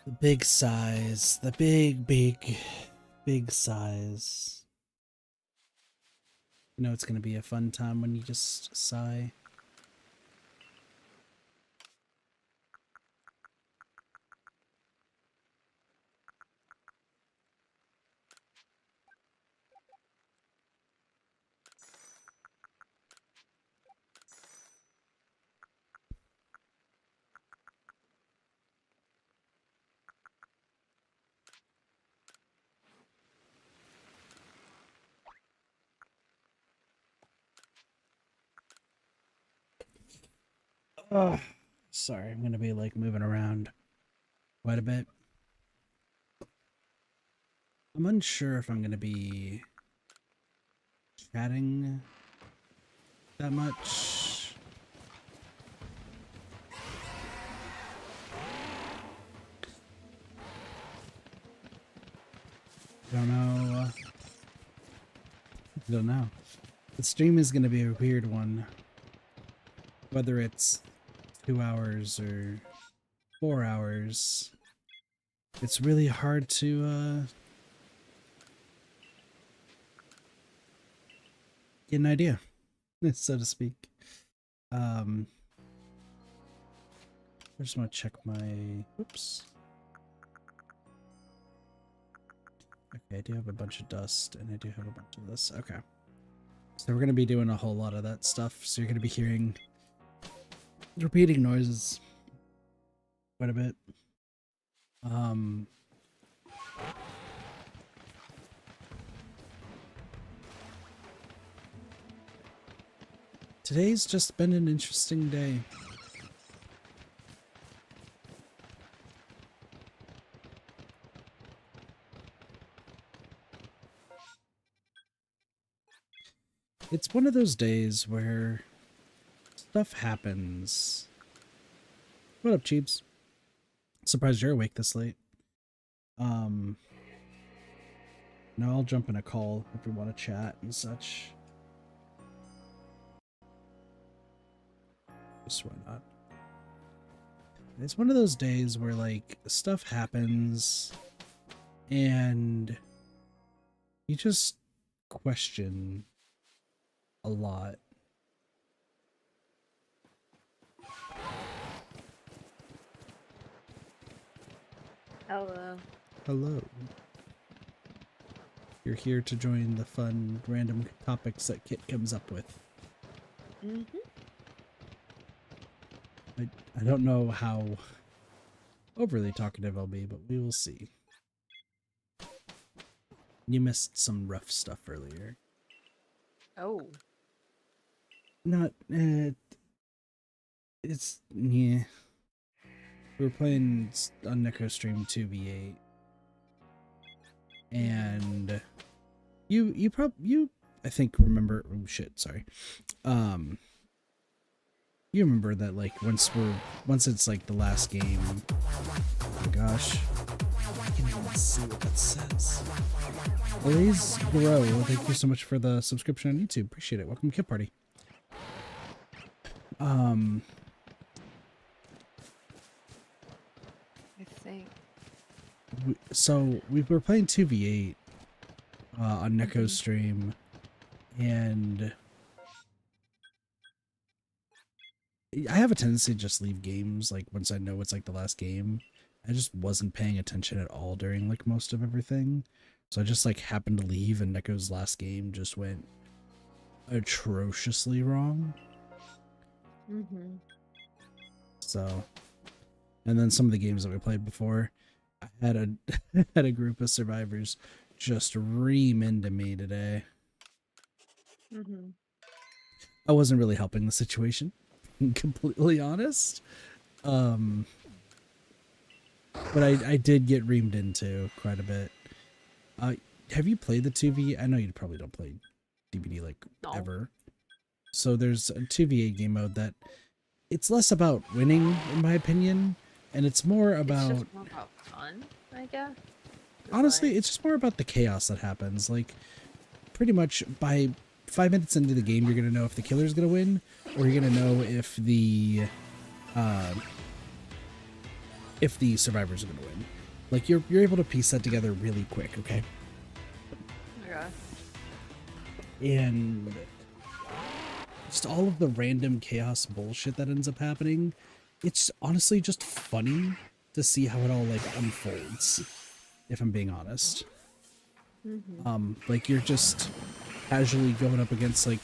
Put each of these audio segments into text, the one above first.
The big sighs. The big sighs. You know it's going to be a fun time when you just sigh. Oh, sorry, I'm gonna be like moving around quite a bit. I'm unsure if I'm gonna be chatting that much. Don't know. Don't know. The stream is gonna be a weird one. Whether it's 2 hours or 4 hours, it's really hard to get an idea, so to speak. I just want to check my. Oops. Okay, I do have a bunch of dust, and I do have a bunch of this. Okay. So we're going to be doing a whole lot of that stuff, so you're going to be hearing repeating noises quite a bit. Today's just been an interesting day. It's one of those days where stuff happens. What up, Cheeps? Surprised you're awake this late. No, I'll jump in a call if we want to chat and such. Just why not? It's one of those days where like stuff happens and you just question a lot. Hello. Hello. You're here to join the fun random topics that Kit comes up with. I don't know how overly talkative I'll be, but we will see. You missed some rough stuff earlier. Oh. Not, it's, yeah. We were playing on Neko Stream 2v8. And you I think remember, oh shit, sorry. You remember that like once it's like the last game. Oh my gosh. I can't even see what that says. Blaze Grow, thank you so much for the subscription on YouTube. Appreciate it. Welcome to Kit Party. I think. So we were playing 2v8 on Neko's stream, and I have a tendency to just leave games like once I know it's like the last game. I just wasn't paying attention at all during like most of everything. So I just like happened to leave and Neko's last game just went atrociously wrong. So, and then some of the games that we played before, I had a had a group of survivors just ream into me today. I wasn't really helping the situation, completely honest. But I did get reamed into quite a bit. Have you played the 2v? I know you probably don't play DBD like No. ever. So there's a 2v8 game mode that it's less about winning, in my opinion, and it's more about. It's just more about fun, I guess. Honestly, it's just more about the chaos that happens. Like, pretty much by 5 minutes into the game, you're gonna know if the killer's gonna win, or you're gonna know if the survivors are gonna win. Like, you're able to piece that together really quick, okay? Okay. And just all of the random chaos bullshit that ends up happening, it's honestly just funny to see how it all like unfolds, if I'm being honest. Like, you're just casually going up against like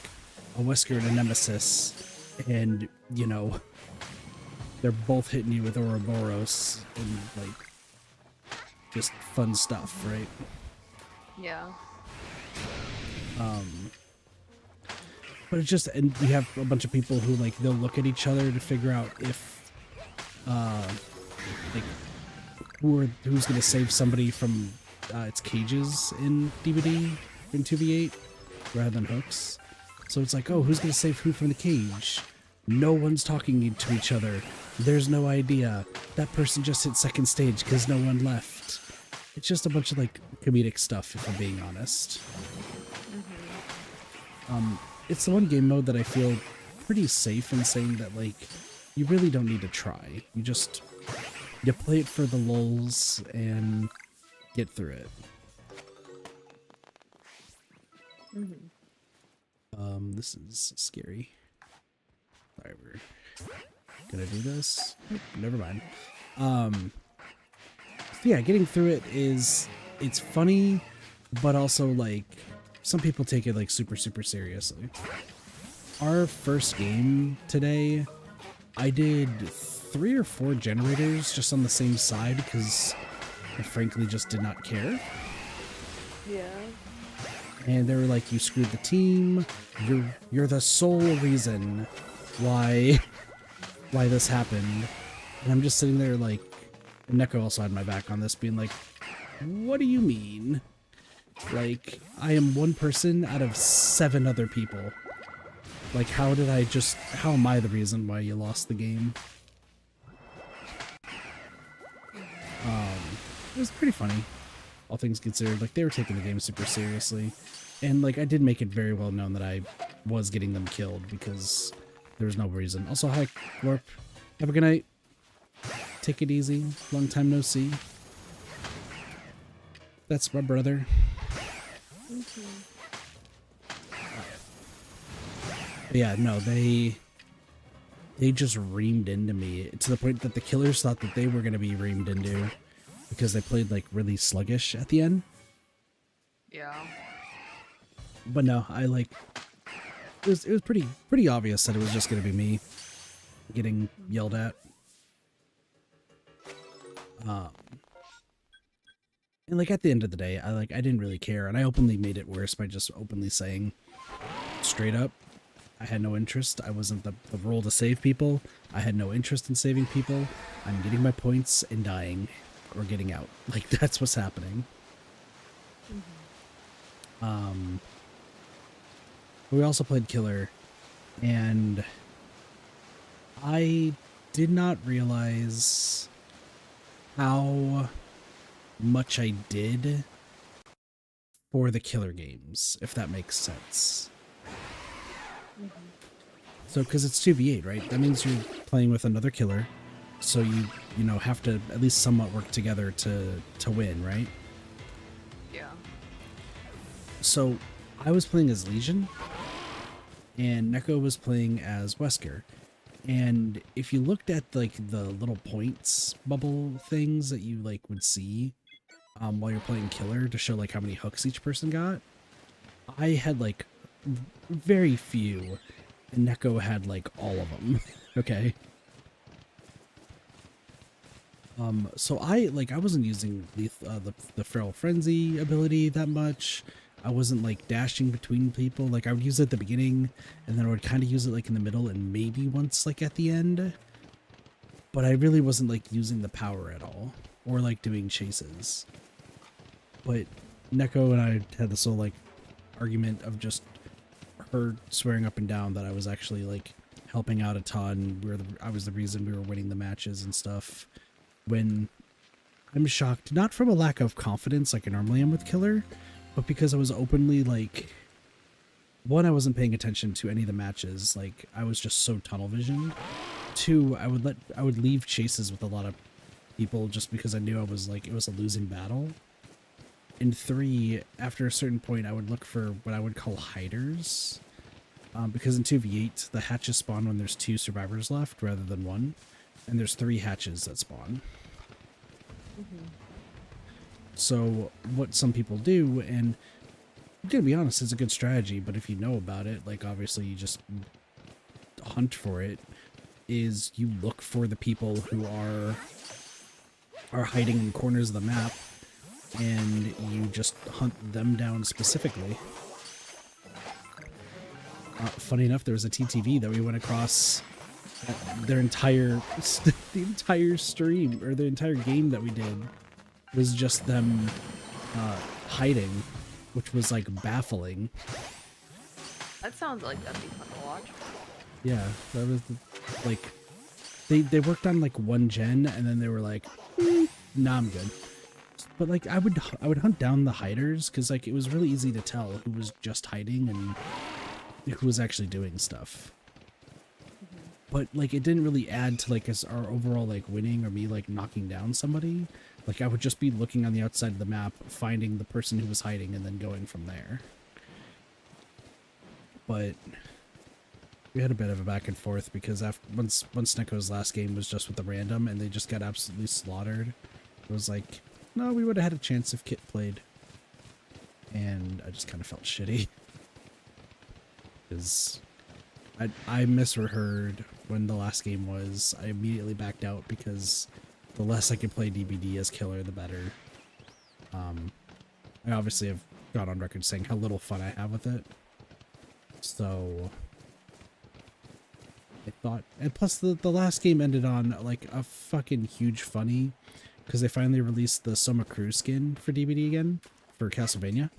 a Wesker and a Nemesis, and you know they're both hitting you with Ouroboros and like just fun stuff, right? Yeah. But it's just, and we have a bunch of people who like they'll look at each other to figure out if like who's gonna save somebody from its cages in DVD in 2v8 rather than hooks. So it's like, oh, who's gonna save who from the cage? No one's talking to each other. There's no idea. That person just hit second stage because no one left. It's just a bunch of like comedic stuff, if I'm being honest. It's the one game mode that I feel pretty safe in saying that like you really don't need to try. You play it for the lulz and get through it. This is scary. Alright, we're gonna do this. Never mind. So yeah, getting through it it's funny, but also like some people take it like super seriously. Our first game today, I did 3 or 4 generators just on the same side because I frankly just did not care. Yeah. And they were like, you screwed the team. You're the sole reason why this happened. And I'm just sitting there like, and Neko also had my back on this, being like, what do you mean? Like, I am one person out of 7 other people. Like, how am I the reason why you lost the game? It was pretty funny, all things considered. Like, they were taking the game super seriously. And, like, I did make it very well known that I was getting them killed because there was no reason. Also, hi, Glorp. Have a good night. Take it easy. Long time no see. That's my brother. But yeah, no, they just reamed into me to the point that the killers thought that they were going to be reamed into because they played like really sluggish at the end. Yeah. But no, I like it was pretty obvious that it was just going to be me getting yelled at. And like at the end of the day, I didn't really care, and I openly made it worse by just openly saying straight up I had no interest. I wasn't the role to save people. I had no interest in saving people. I'm getting my points and dying or getting out. Like, that's what's happening. We also played Killer, and I did not realize how much I did for the Killer games, if that makes sense. So, because it's 2v8, right? That means you're playing with another killer, so you know have to at least somewhat work together to win, right? Yeah. So, I was playing as Legion, and Neko was playing as Wesker. And if you looked at like the little points bubble things that you like would see while you're playing Killer to show like how many hooks each person got, I had like very few, and Neko had like all of them. Okay. So I wasn't using the Feral Frenzy ability that much. I wasn't like dashing between people. Like, I would use it at the beginning, and then I would kind of use it like in the middle and maybe once like at the end. But I really wasn't like using the power at all. or like doing chases. But Neko and I had this whole like argument of just her swearing up and down that I was actually like helping out a ton. I was the reason we were winning the matches and stuff. When I'm shocked, not from a lack of confidence like I normally am with Killer, but because I was openly like, one, I wasn't paying attention to any of the matches. Like I was just so tunnel visioned. Two, I would leave chases with a lot of people just because I knew I was like, it was a losing battle. And three, after a certain point, I would look for what I would call hiders. Because in 2v8, the hatches spawn when there's 2 survivors left rather than 1. And there's 3 hatches that spawn. So what some people do, and I'm gonna be honest, it's a good strategy, but if you know about it, like obviously you just hunt for it, is you look for the people who are hiding in corners of the map, and you just hunt them down specifically. Funny enough, there was a TTV that we went across their entire the entire stream, or the entire game that we did was just them hiding, which was like baffling. That sounds like that'd be fun to watch. Yeah, that was like they worked on like 1 gen, and then they were like, nah, I'm good. But like I would hunt down the hiders, because like it was really easy to tell who was just hiding and who was actually doing stuff. But like it didn't really add to like our overall like winning or me like knocking down somebody. Like I would just be looking on the outside of the map, finding the person who was hiding, and then going from there. But we had a bit of a back and forth because once Neko's last game was just with the random and they just got absolutely slaughtered, it was like, no, we would have had a chance if Kit played. And I just kind of felt shitty. Because I misheard when the last game was. I immediately backed out because the less I could play DBD as Killer, the better. I obviously have got on record saying how little fun I have with it. So I thought, and plus the last game ended on like a fucking huge funny, because they finally released the Soma Crew skin for DBD again for Castlevania.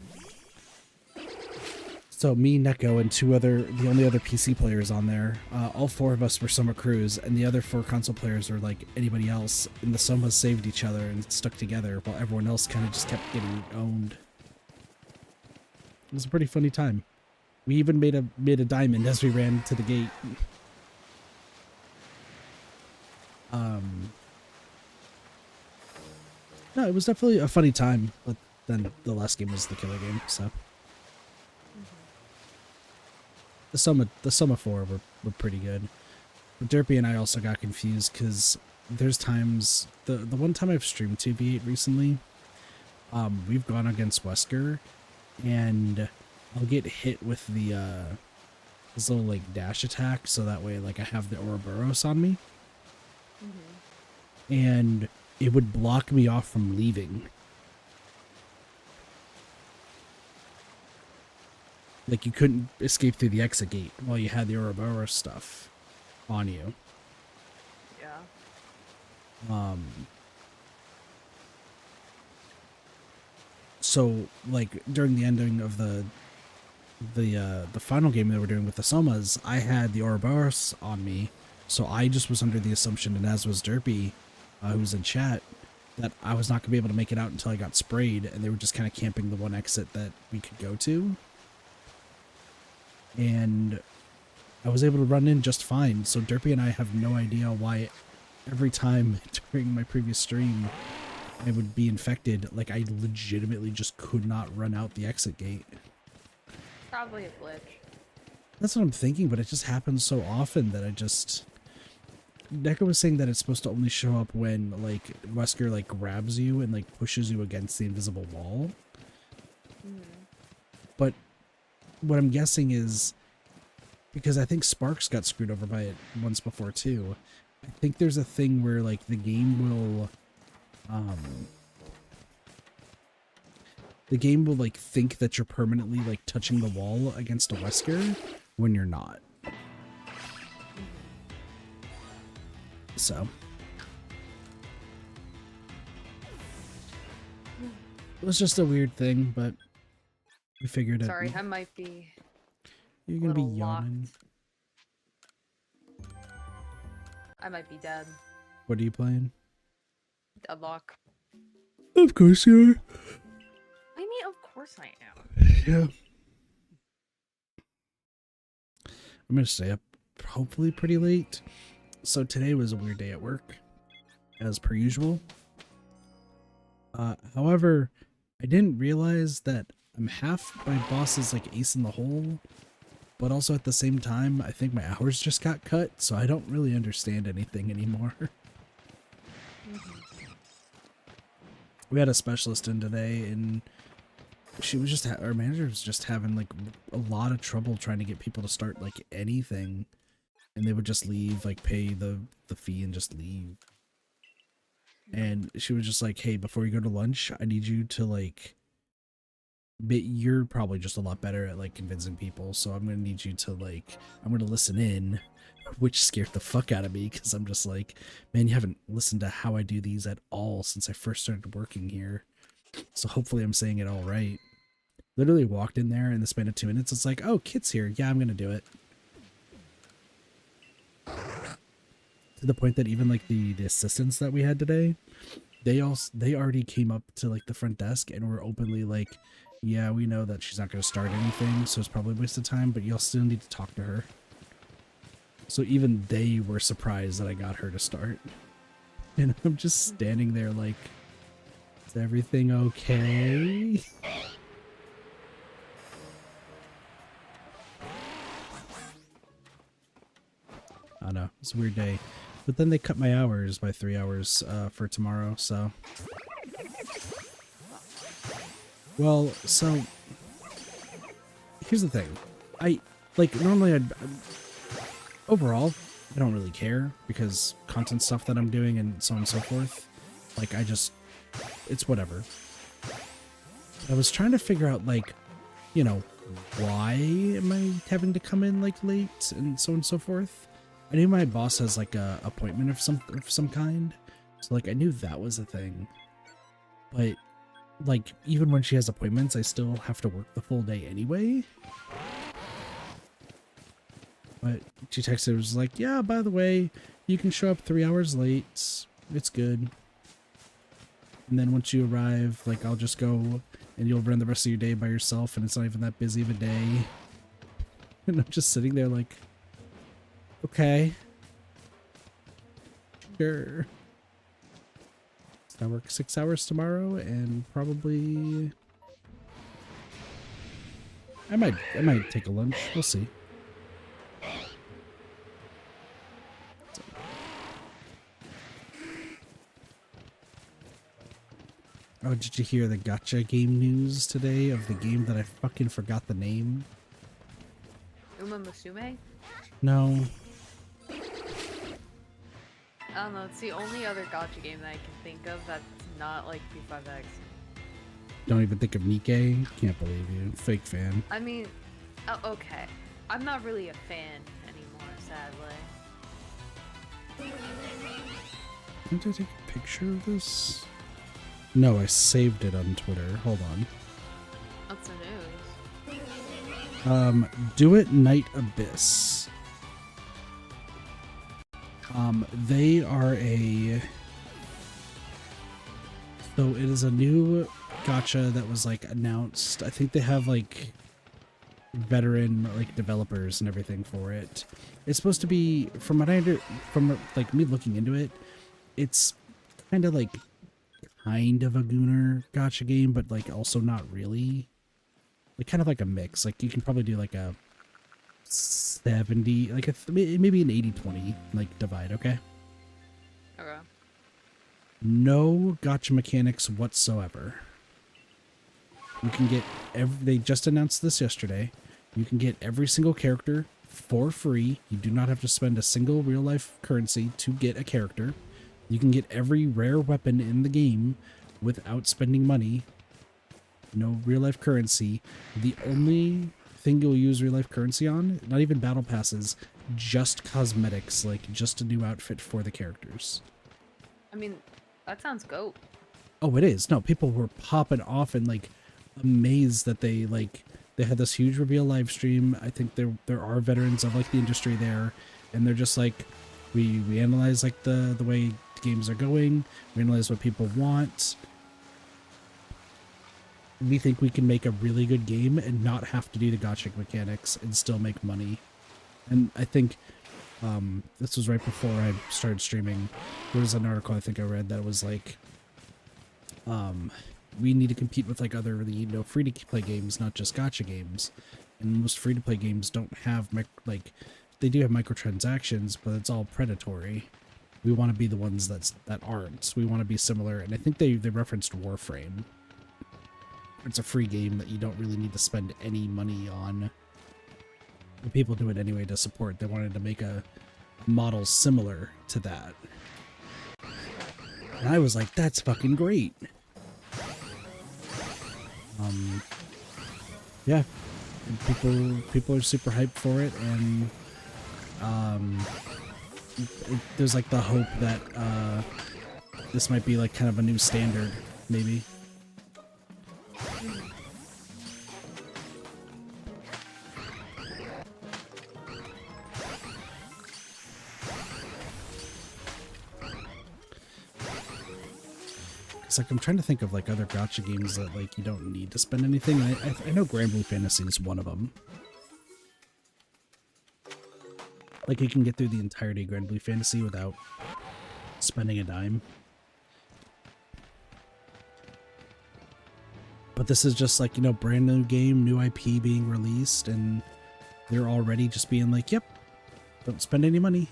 So me, Neko, and the only other PC players on there, all 4 of us were Soma Crews, and the other 4 console players were like anybody else, and the Somas saved each other and stuck together, while everyone else kind of just kept getting owned. It was a pretty funny time. We even made a diamond as we ran to the gate. No, it was definitely a funny time, but then the last game was the Killer game, so. The Soma 4 were pretty good. But Derpy and I also got confused because there's times, the one time I've streamed 2v8 recently, we've gone against Wesker, and I'll get hit with this little like dash attack, so that way like I have the Ouroboros on me. And it would block me off from leaving. Like you couldn't escape through the exit gate while you had the Ouroboros stuff on you. Yeah. So like during the ending of the final game they were doing with the Somas, I had the Ouroboros on me, so I just was under the assumption, and as was Derpy, who was in chat, that I was not gonna be able to make it out until I got sprayed, and they were just kind of camping the one exit that we could go to. And I was able to run in just fine, so Derpy and I have no idea why every time during my previous stream I would be infected, like I legitimately just could not run out the exit gate. Probably a glitch. That's what I'm thinking, but it just happens so often that I just... Neko was saying that it's supposed to only show up when, like, Wesker, like, grabs you and, like, pushes you against the invisible wall. But what I'm guessing is, because I think Sparks got screwed over by it once before, too, I think there's a thing where, like, the game will, like, think that you're permanently, like, touching the wall against a Wesker when you're not. So. It was just a weird thing, but we figured it. Sorry, I might be You're a gonna be little yawning. locked. I might be dead. What are you playing? Deadlock. Of course you are. I mean, of course I am. Yeah. I'm gonna stay up hopefully pretty late. So today was a weird day at work, as per usual. However, I didn't realize that I'm half my boss's like ace in the hole, but also at the same time, I think my hours just got cut, so I don't really understand anything anymore. We had a specialist in today, and she was just our manager was just having like a lot of trouble trying to get people to start like anything, and they would just leave, like pay the fee and just leave. And she was just like, hey, before you go to lunch, I need you to like, you're probably just a lot better at like convincing people, so I'm gonna need you to like, I'm gonna listen in, which scared the fuck out of me because I'm just like, man, you haven't listened to how I do these at all since I first started working here. So hopefully I'm saying it all right. Literally walked in there in the span of 2 minutes. It's like, oh, Kit's here. Yeah, I'm gonna do it. To the point that even like the assistants that we had today, they already came up to like the front desk and were openly like, yeah, we know that she's not going to start anything, so it's probably a waste of time, but y'all still need to talk to her. So even they were surprised that I got her to start. And I'm just standing there like, is everything okay? I don't know, it's a weird day. But then they cut my hours by 3 hours for tomorrow, so... Well, so... Here's the thing. Normally overall, I don't really care, because content stuff that I'm doing and so on and so forth, like, it's whatever. I was trying to figure out, like, you know, why am I having to come in, like, late and so on and so forth? I knew my boss has like a appointment of some kind, so like I knew that was a thing. But like even when she has appointments, I still have to work the full day anyway. But she texted, was like, "Yeah, by the way, you can show up 3 hours late. It's good. And then once you arrive, like I'll just go and you'll run the rest of your day by yourself, and it's not even that busy of a day." And I'm just sitting there like, okay. Sure. I work 6 hours tomorrow and probably I might take a lunch. We'll see. Oh, did you hear the gacha game news today of the game that I fucking forgot the name? Uma Musume? No. I don't know, it's the only other gacha game that I can think of that's not like P5X. Don't even think of Nikkei? Can't believe you. Fake fan. I mean, oh, okay. I'm not really a fan anymore, sadly. Didn't I take a picture of this? No, I saved it on Twitter. Hold on. What's the news? Do It Night Abyss. They are so it is a new gacha that was like announced. I think they have like veteran like developers and everything for it. It's supposed to be, from what from like me looking into it, it's kind of a Gooner gacha game, but like also not really. Like kind of like a mix. Like you can probably do like a 70, like maybe an 80-20 like divide, okay? Okay. No gacha mechanics whatsoever. You can get they just announced this yesterday. You can get every single character for free. You do not have to spend a single real life currency to get a character. You can get every rare weapon in the game without spending money. No real life currency. The only thing you'll use real life currency on, not even battle passes, just cosmetics, like just a new outfit for the characters. I mean, that sounds goat. Oh, it is. No, people were popping off and like amazed that they had this huge reveal live stream. I think there are veterans of like the industry there, and they're just like, we analyze like the way games are going. We analyze what people want. We think we can make a really good game and not have to do the gotcha mechanics and still make money. And I think this was right before I started streaming. There was an article I think I read that was like, we need to compete with like other free to play games, not just gotcha games. And most free to play games don't have they do have microtransactions, but it's all predatory. We want to be the ones that aren't. We want to be similar, and I think they referenced Warframe. It's a free game that you don't really need to spend any money on. But people do it anyway to support. They wanted to make a model similar to that. And I was like, that's fucking great. Yeah. And people are super hyped for it, and there's like the hope that this might be like kind of a new standard, maybe. It's like I'm trying to think of like other gotcha games that like you don't need to spend anything. I know Grand Blue Fantasy is one of them. Like you can get through the entirety of Grand Blue Fantasy without spending a dime. But this is just like, brand new game, new IP being released, and they're already just being like, yep, don't spend any money.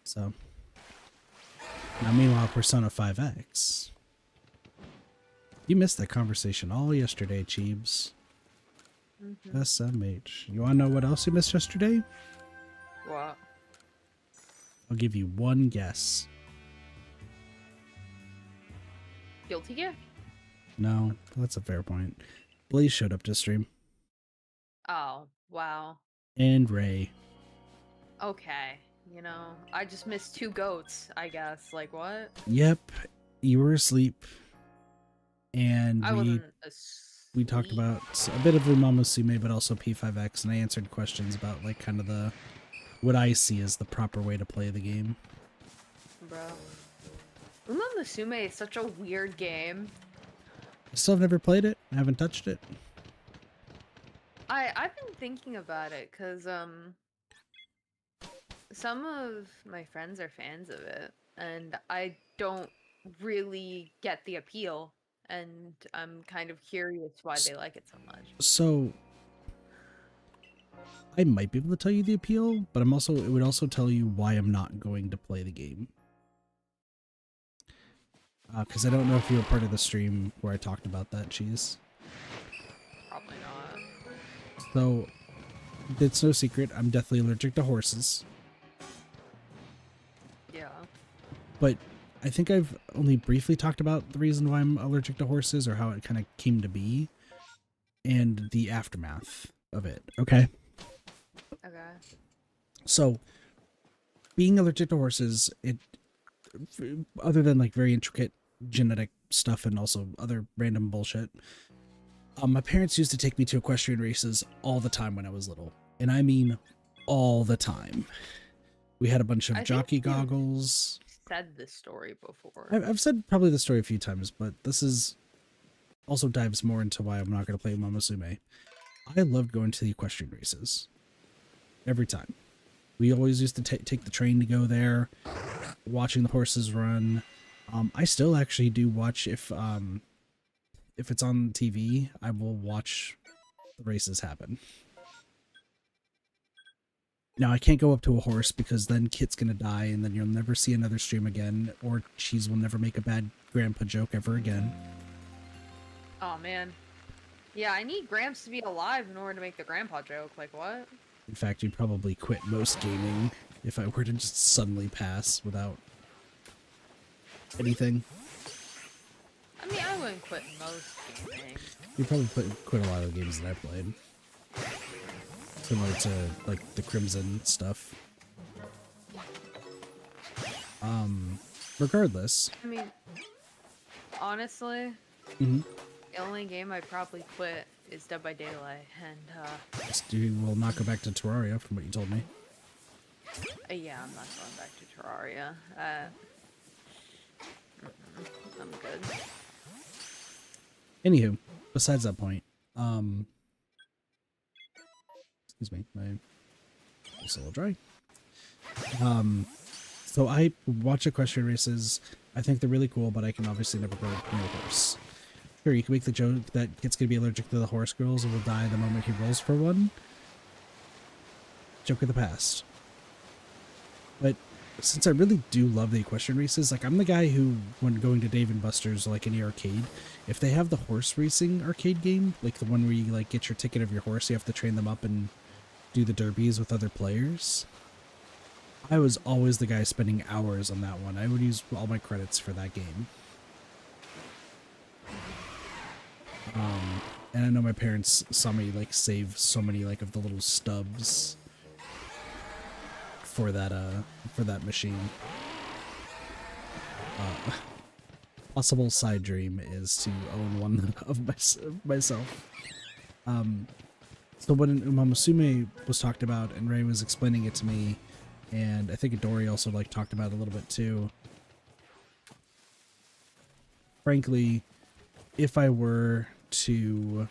So, now meanwhile, Persona 5X. You missed that conversation all yesterday, Cheebs. Mm-hmm. SMH. You wanna know what else you missed yesterday? What? I'll give you one guess. Guilty Gear? No, that's a fair point. Blaze showed up to stream. Oh, wow. And Ray. Okay. I just missed 2 goats, I guess. Like, what? Yep. You were asleep. And I wasn't asleep. We talked about a bit of Umamusume, but also P5X, and I answered questions about like kind of what I see as the proper way to play the game. Bro. Umamusume is such a weird game. I still have never played it. I haven't touched it. I've been thinking about it because some of my friends are fans of it, and I don't really get the appeal, and I'm kind of curious why they like it so much. So I might be able to tell you the appeal, but it would also tell you why I'm not going to play the game. Because I don't know if you were part of the stream where I talked about that, Cheese. Probably not. So, it's no secret, I'm deathly allergic to horses. Yeah. But I think I've only briefly talked about the reason why I'm allergic to horses, or how it kind of came to be, and the aftermath of it, okay? Okay. So, being allergic to horses, other than like very intricate genetic stuff and also other random bullshit, my parents used to take me to equestrian races all the time when I was little, and I mean all the time. We had a bunch of jockey goggles. Said this story before. I've said probably the story a few times, but this is also dives more into why I'm not going to play Umamusume. I loved going to the equestrian races every time. We always used to take the train to go there, watching the horses run. I still actually do watch if it's on TV, I will watch the races happen. Now, I can't go up to a horse because then Kit's gonna die and then you'll never see another stream again, or Cheese will never make a bad grandpa joke ever again. Oh, man. Yeah, I need Gramps to be alive in order to make the grandpa joke. Like, what? In fact, you'd probably quit most gaming if I were to just suddenly pass without anything. I mean, I wouldn't quit most gaming. You'd probably quit a lot of the games that I played. Similar to, like, the Crimson stuff. Regardless. I mean, honestly, Mm-hmm. the only game I probably quit is Dead by Daylight, and You will not go back to Terraria, from what you told me. yeah, I'm not going back to Terraria. I'm good. Anywho, besides that point, excuse me, my voice a little dry. So I watch equestrian races. I think they're really cool, but I can obviously never ride a horse. Sure, you can make the joke that kid's gonna be allergic to the horse girls and will die the moment he rolls for one. Joke of the past. But since I really do love the equestrian races, like I'm the guy who, when going to Dave & Buster's, like any arcade, if they have the horse racing arcade game, like the one where you like get your ticket of your horse, you have to train them up and do the derbies with other players. I was always the guy spending hours on that one. I would use all my credits for that game. And I know my parents saw me like save so many like of the little stubs for that machine. Possible side dream is to own one of myself. So when Umamusume was talked about and Ray was explaining it to me, and I think Adori also like talked about it a little bit too. Frankly, if I were to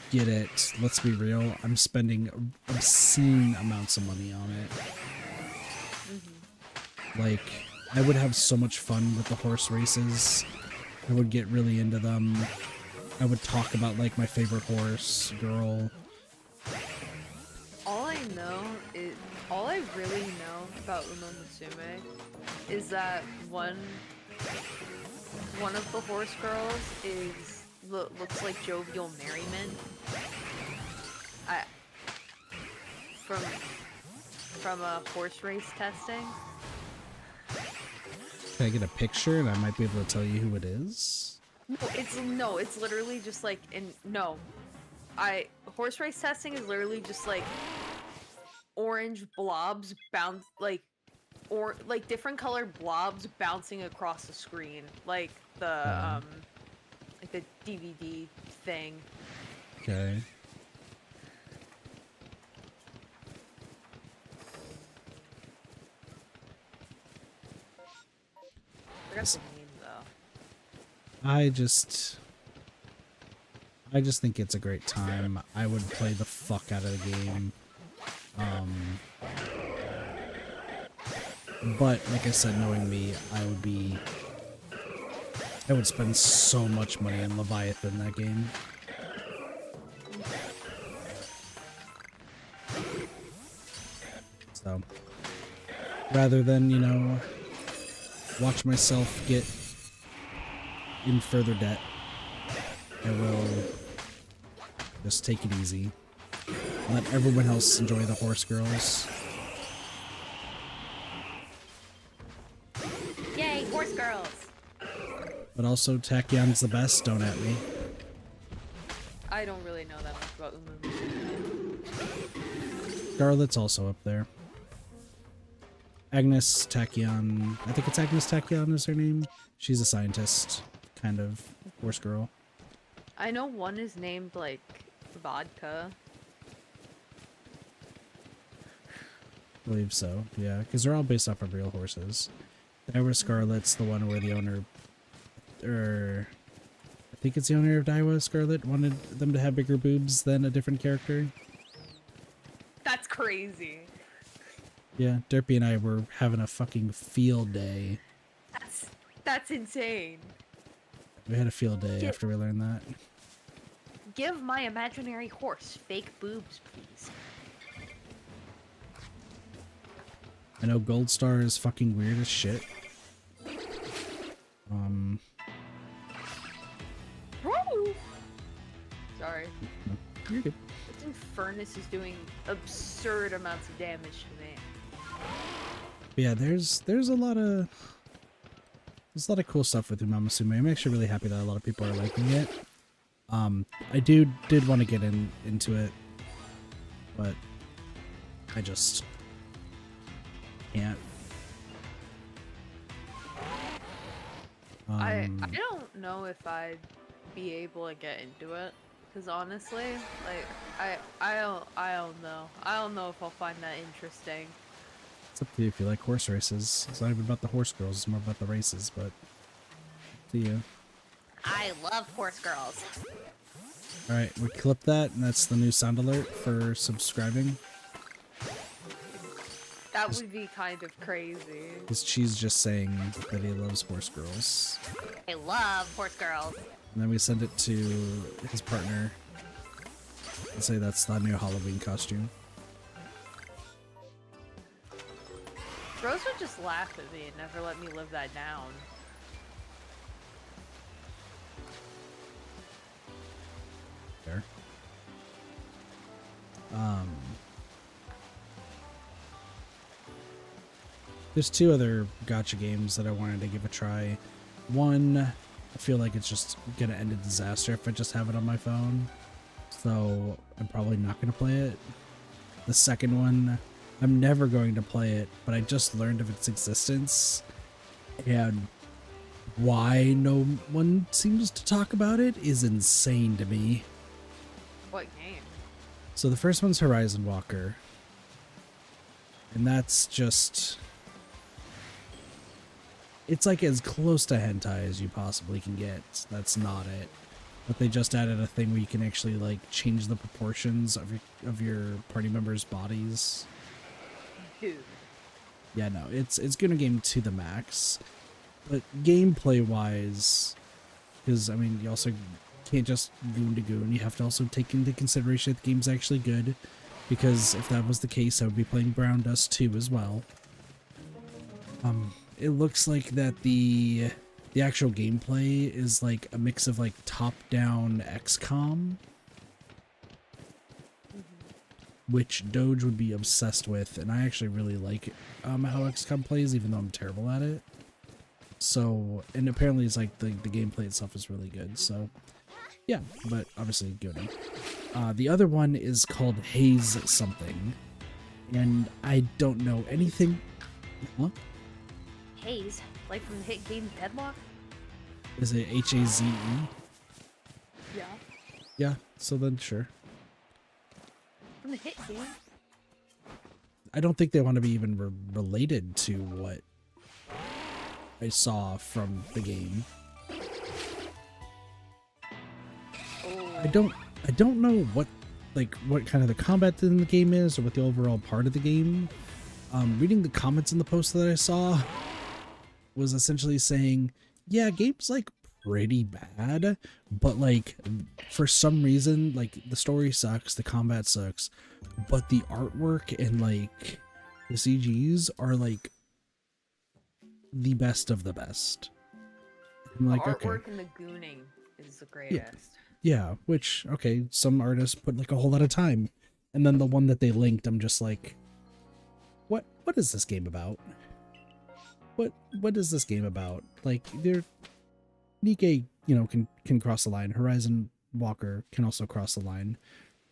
get it, let's be real, I'm spending obscene amounts of money on it. Like, I would have so much fun with the horse races. I would get really into them. I would talk about like my favorite horse girl. All I really know about Uma Musume is that one of the horse girls looks like Jovial Merriment. From a horse race testing. Can I get a picture and I might be able to tell you who it is? It's literally just like horse race testing is literally just like orange blobs bounce or different colored blobs bouncing across the screen like the DVD thing. Okay. I forgot the name though. I just think it's a great time. I would play the fuck out of the game. But like I said, knowing me, I would spend so much money on Leviathan that game. So, rather than, you know, watch myself get in further debt, I will just take it easy. Let everyone else enjoy the horse girls. Yay, horse girls! But also, Takyon's the best, don't at me. I don't really know that much about Umu. Scarlet's also up there. Agnes Tachyon, I think it's Agnes Tachyon is her name. She's a scientist, kind of horse girl. I know one is named like Vodka. I believe so, yeah, because they're all based off of real horses. Daiwa Scarlet's the one where the owner, I think it's the owner of Daiwa Scarlet, wanted them to have bigger boobs than a different character. That's crazy. Yeah, Derpy and I were having a fucking field day. That's insane. We had a field day after we learned that. Give my imaginary horse fake boobs, please. I know Gold Star is fucking weird as shit. Woo! Sorry. You're good. This Infernus is doing absurd amounts of damage to me. But yeah, there's a lot of cool stuff with Umamusume. I'm actually really happy that a lot of people are liking it. I did want to get into it, but I just can't. I don't know if I'd be able to get into it, because honestly, like I don't know. I don't know if I'll find that interesting. It's up to you if you like horse races. It's not even about the horse girls, it's more about the races, but to you. I love horse girls. Alright, we clip that, and that's the new sound alert for subscribing. That would be kind of crazy. Because Cheese just saying that he loves horse girls. I love horse girls. And then we send it to his partner and say that's the new Halloween costume. Rose would just laugh at me and never let me live that down. Fair. There's two other gacha games that I wanted to give a try. One, I feel like it's just gonna end in disaster if I just have it on my phone, so I'm probably not gonna play it. The second one, I'm never going to play it, but I just learned of its existence, and why no one seems to talk about it is insane to me. What game? So the first one's Horizon Walker, and that's just... it's like as close to hentai as you possibly can get. That's not it. But they just added a thing where you can actually like change the proportions of your party members' bodies. Dude. Yeah, no, it's gonna game to the max. But gameplay wise, because I mean you also can't just goon to goon, you have to also take into consideration that the game's actually good. Because if that was the case, I would be playing Brown Dust 2 as well. It looks like that the actual gameplay is like a mix of like top-down XCOM, which Doge would be obsessed with, and I actually really like how XCOM plays, even though I'm terrible at it. So, and apparently it's like the gameplay itself is really good, so yeah, but obviously good. The other one is called Haze something, and I don't know anything. Huh? Haze? Like from the hit game Deadlock? Is it Haze? Yeah. Yeah, so then sure. From the hit game? I don't think they want to be even related to what I saw from the game. Oh. I don't know what kind of the combat in the game is or what the overall part of the game. Reading the comments in the post that I saw was essentially saying, yeah, game's like pretty bad, but like for some reason like the story sucks, the combat sucks, but the artwork and like the CGs are like the best of the best. I'm like, the okay. artwork and the gooning is the greatest. Yeah, which, okay, some artists put like a whole lot of time, and then the one that they linked, I'm just like, what is this game about? What is this game about? Like, Nikke, you know, can cross the line. Horizon Walker can also cross the line.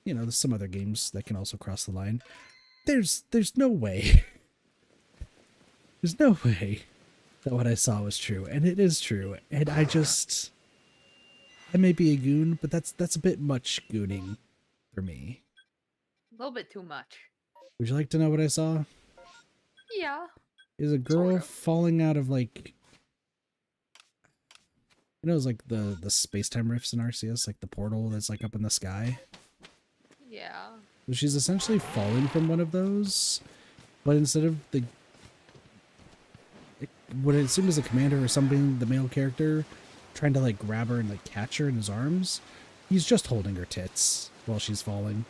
You know, there's some other games that can also cross the line. There's no way. There's no way that what I saw was true, and it is true. And I may be a goon, but that's a bit much gooning for me. A little bit too much. Would you like to know what I saw? Yeah. Is a girl Sort of. falling out of like, you know, it's like the space-time rifts in Arceus, like the portal that's like up in the sky. Yeah. So she's essentially falling from one of those, but instead of what I assume is a commander or something, the male character, trying to like grab her and like catch her in his arms, he's just holding her tits while she's falling.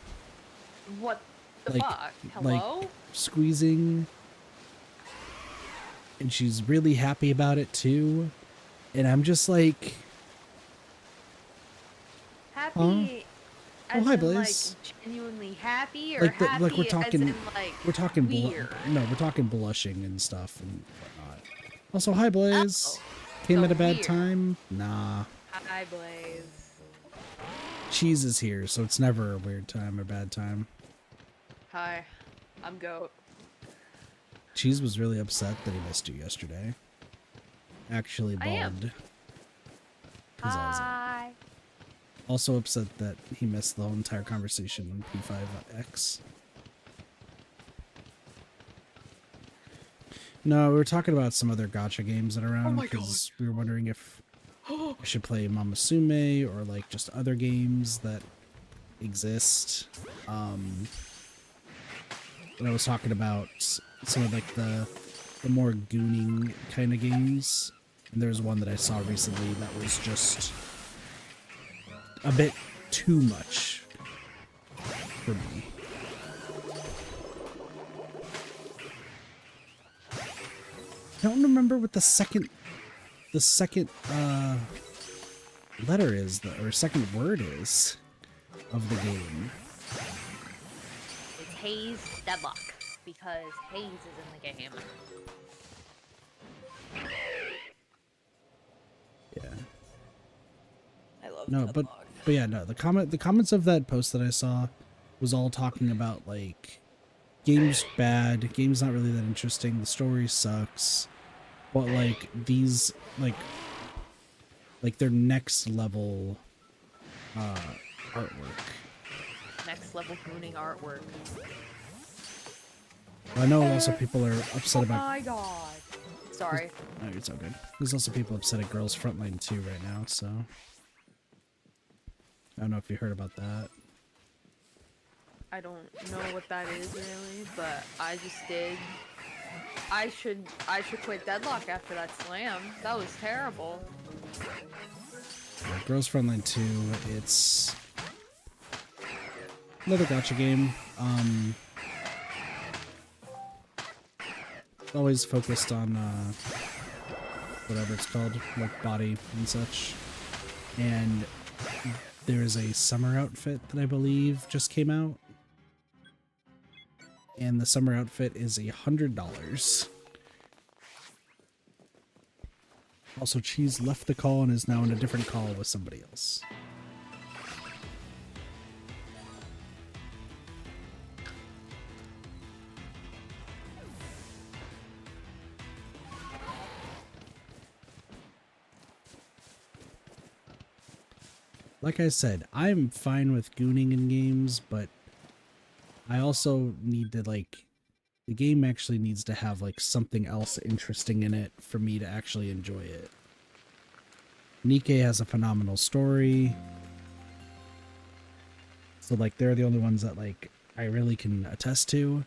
What the Like- fuck? Hello? like squeezing, and she's really happy about it too, and I'm just like, Happy Oh, as hi, in, Blaze. like, genuinely happy, or like happy like we're talking as in, like, we're talking weird? no, we're talking blushing and stuff and whatnot. Also, hi Blaze. Oh, Came so at a bad weird. time? Nah. Hi, Blaze. Cheese is here, so it's never a weird time or bad time. Hi. I'm Goat. Cheese was really upset that he missed you yesterday. Actually I am. bummed. 'cause I was Hi. also upset that he missed the whole entire conversation on P5X. No, we were talking about some other gacha games that are around my God. because we were wondering if I should play Mamasume or like just other games that exist. And I was talking about some of like the more gooning kind of games. And there's one that I saw recently that was just a bit too much for me. I don't remember what the second letter is, or second word is of the game. It's Haze Deadlock because Haze is in the game. Yeah. I love No, Deadlock. but yeah, no. The comments of that post that I saw was all talking about like game's bad, game's not really that interesting, the story sucks, but like these like their next level artwork. Next level gooning artwork. I know also people are upset about. Oh my god. Sorry. No, it's all good. There's also people upset at Girls Frontline 2 right now, so I don't know if you heard about that. I don't know what that is really, but I just did. I should quit Deadlock after that slam. That was terrible. Yeah, Girls Frontline 2, it's another gacha game. Always focused on whatever it's called, like body and such. And there is a summer outfit that I believe just came out. And the summer outfit is $100. Also, Cheese left the call and is now in a different call with somebody else. Like I said, I'm fine with gooning in games, but I also need to, like, the game actually needs to have, like, something else interesting in it for me to actually enjoy it. Nikkei has a phenomenal story. So, like, they're the only ones that, like, I really can attest to.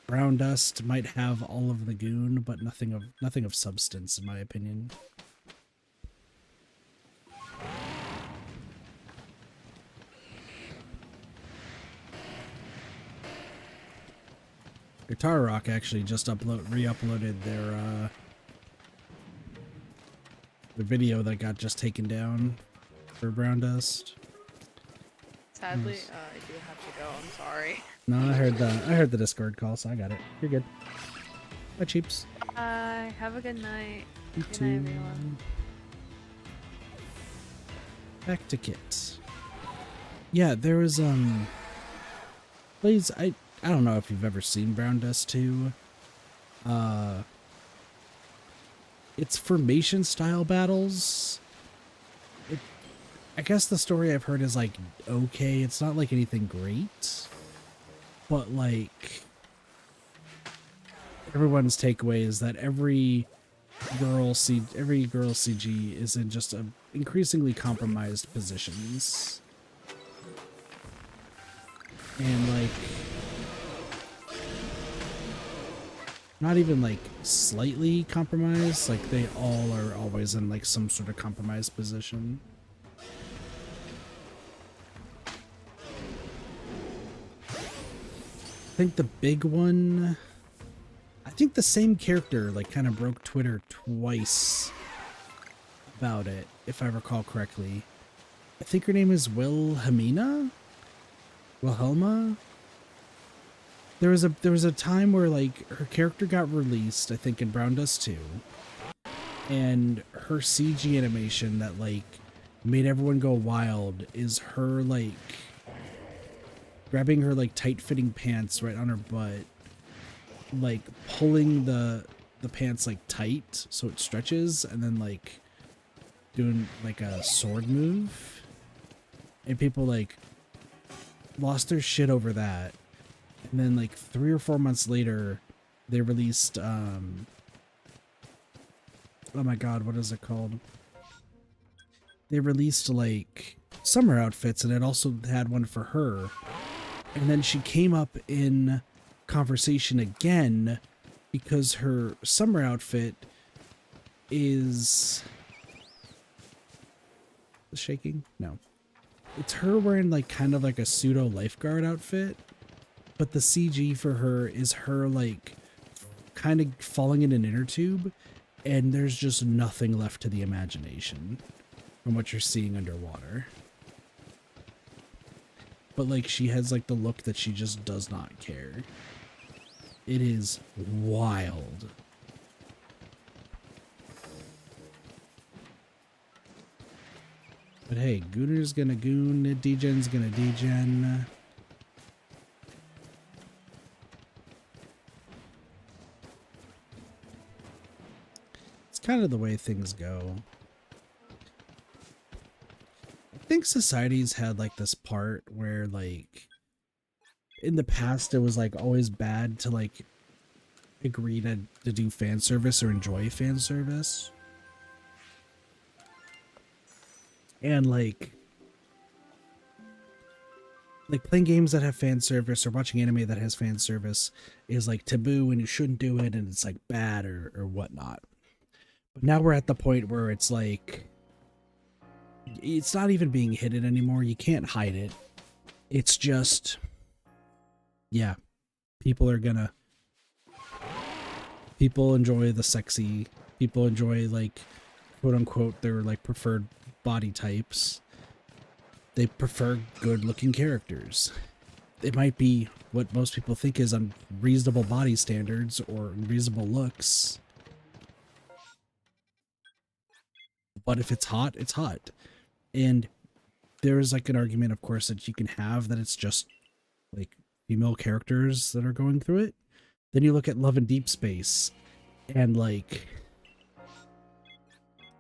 Brown Dust might have all of the goon, but nothing of substance, in my opinion. Guitar Rock actually just re-uploaded their the video that got just taken down for Brown Dust. Sadly, I do have to go. I'm sorry. No, I heard the Discord call, so I got it. You're good. Bye, cheeps. Bye. Have a good night. You Good too. night, everyone. Back to Kit. Yeah, there was please, I don't know if you've ever seen Brown Dust 2. It's formation style battles. I guess the story I've heard is like okay. It's not like anything great, but like everyone's takeaway is that every girl CG is in just a increasingly compromised positions, and like not even like slightly compromised, like they all are always in like some sort of compromised position. I think the big one, I think the same character like kind of broke Twitter twice about it, if I recall correctly. I think her name is Wilhelmina? There was a time where like her character got released, I think in Brown Dust 2, and her CG animation that like made everyone go wild is her like grabbing her like tight-fitting pants right on her butt, like pulling the pants like tight so it stretches, and then like doing like a sword move, and people like lost their shit over that. And then like 3 or 4 months later, they released oh my god, what is it called? They released like summer outfits, and it also had one for her. And then she came up in conversation again because her summer outfit is shaking? No. It's her wearing like kind of like a pseudo lifeguard outfit, but the CG for her is her like kind of falling in an inner tube, and there's just nothing left to the imagination from what you're seeing underwater. But like she has like the look that she just does not care. It is wild. But hey, Gooner's gonna goon, Degen's gonna degen. It's kind of the way things go. I think society's had like this part where like in the past it was like always bad to like agree to do fan service or enjoy fan service. And like playing games that have fan service or watching anime that has fan service is like taboo and you shouldn't do it, and it's like bad or whatnot. But now we're at the point where it's like it's not even being hidden anymore. You can't hide it. It's just, yeah, people enjoy the sexy, people enjoy like quote unquote their like preferred body types. They prefer good looking characters. It might be what most people think is unreasonable body standards or reasonable looks, but if it's hot, it's hot. And there's like an argument, of course, that you can have that it's just like female characters that are going through it. Then you look at Love and Deep Space, and like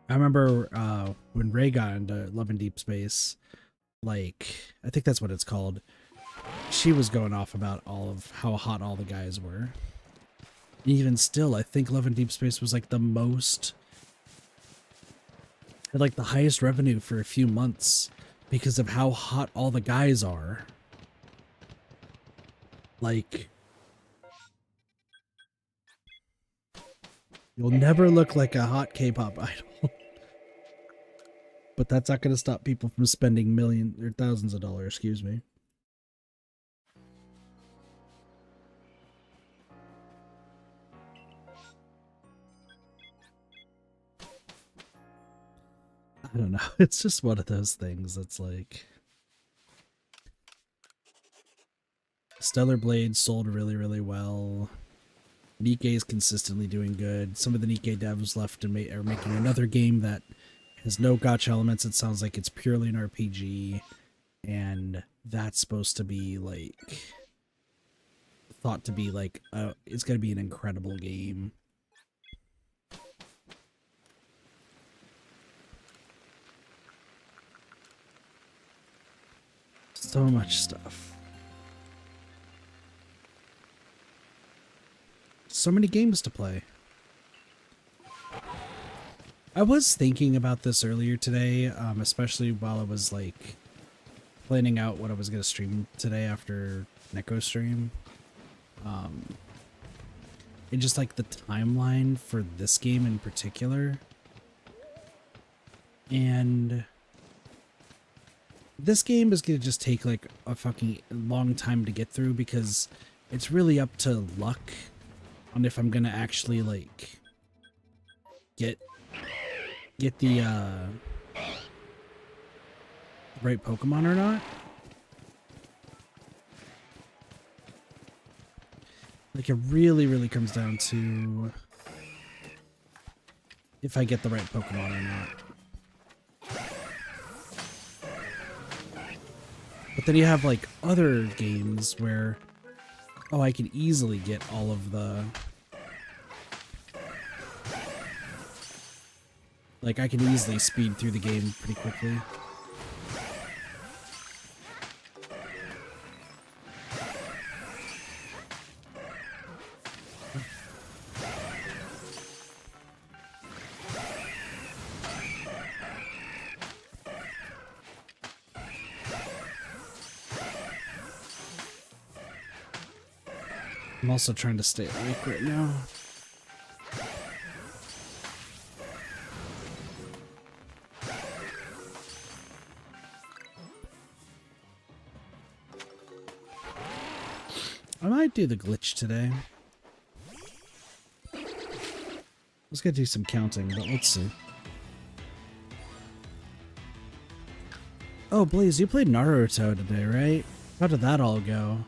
I remember when Ray got into Love and Deep Space, like I think that's what it's called, she was going off about all of how hot all the guys were. Even still, I think Love and Deep Space was like the most, had like the highest revenue for a few months because of how hot all the guys are. Like, you'll never look like a hot K-pop idol. But that's not going to stop people from spending millions or thousands of dollars, excuse me. I don't know. It's just one of those things that's like, Stellar Blade sold really, really well. Nikkei is consistently doing good. Some of the Nikkei devs left to are making another game that has no gacha elements. It sounds like it's purely an RPG, and that's supposed to be like thought to be like it's gonna be an incredible game. So much stuff. So many games to play. I was thinking about this earlier today, especially while I was like planning out what I was going to stream today after Neko stream. And just like the timeline for this game in particular. And this game is going to just take like a fucking long time to get through because it's really up to luck on if I'm going to actually like get the right Pokemon or not. Like, it really comes down to if I get the right Pokemon or not. But then you have like other games where, oh, I can easily get all of the Like, I can easily speed through the game pretty quickly. I'm also trying to stay awake right now. I might do the glitch today. I was gonna do some counting, but let's see. Oh, Blaze, you played Naruto today, right? How did that all go?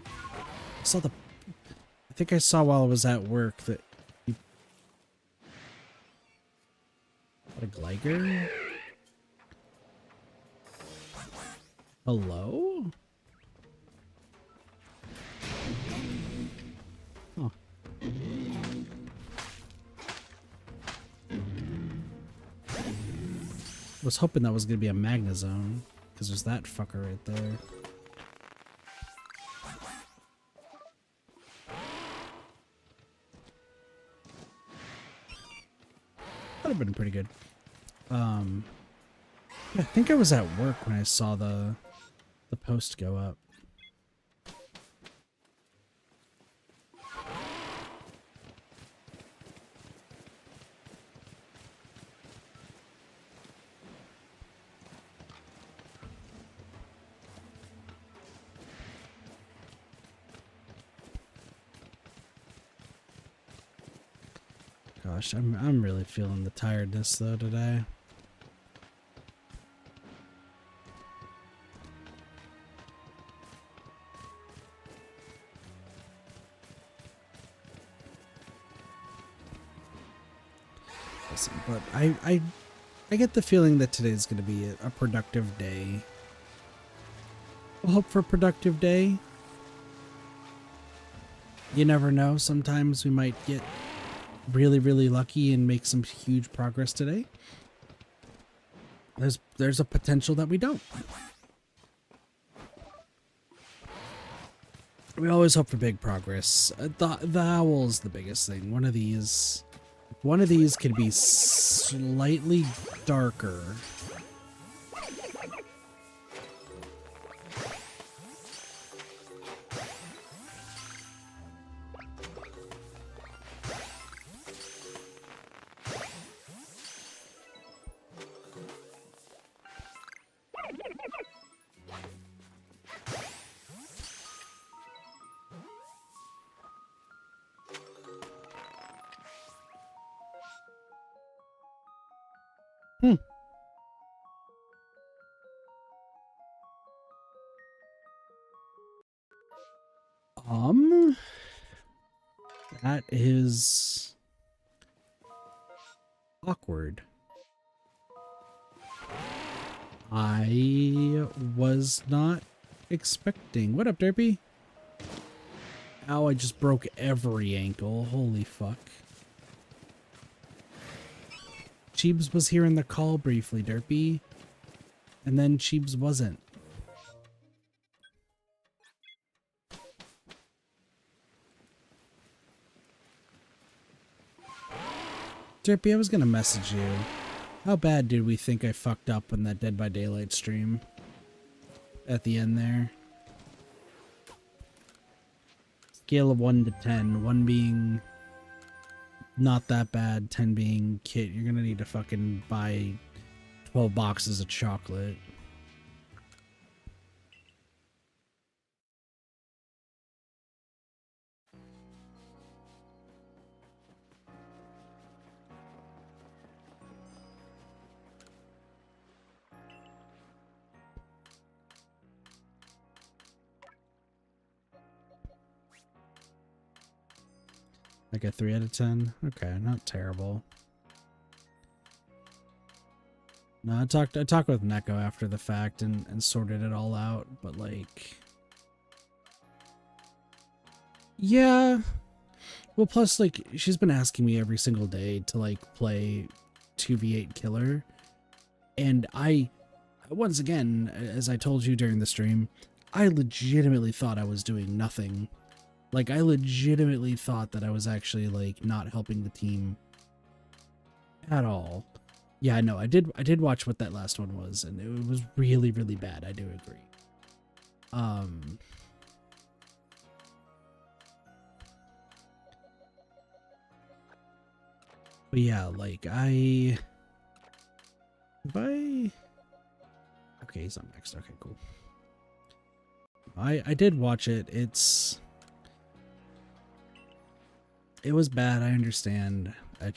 I saw the... I think I saw while I was at work that you... What, a Gligar? Hello? Huh. I was hoping that was going to be a Magnezone, because there's that fucker right there. That would have been pretty good. Yeah, I think I was at work when I saw the post go up. Gosh, I'm really feeling the tiredness though today. Listen, but I get the feeling that today's going to be a productive day. We'll hope for a productive day. You never know. Sometimes we might get really, really lucky and make some huge progress today. There's a potential that we don't. We always hope for big progress. The owl is the biggest thing. One of these could be slightly darker. That is awkward. I was not expecting. What up, Derpy? Ow, I just broke every ankle. Holy fuck. Cheebs was here in the call briefly, Derpy. And then Cheebs wasn't. Derpy, I was gonna message you. How bad did we think I fucked up in that Dead by Daylight stream? At the end there. Scale of 1 to 10. 1 being not that bad, 10 being Kit, you're gonna need to fucking buy 12 boxes of chocolate. Like a 3 out of 10? Okay, not terrible. No, I talked with Neko after the fact and sorted it all out, but like... Yeah. Well, plus, like, she's been asking me every single day to, like, play 2v8 killer. And once again, as I told you during the stream, I legitimately thought I was doing nothing. Like, I legitimately thought that I was actually, like, not helping the team at all. Yeah, I know. I did watch what that last one was, and it was really, really bad. I do agree. But yeah, like, okay, he's not next. Okay, cool. I did watch it. It was bad, I understand. I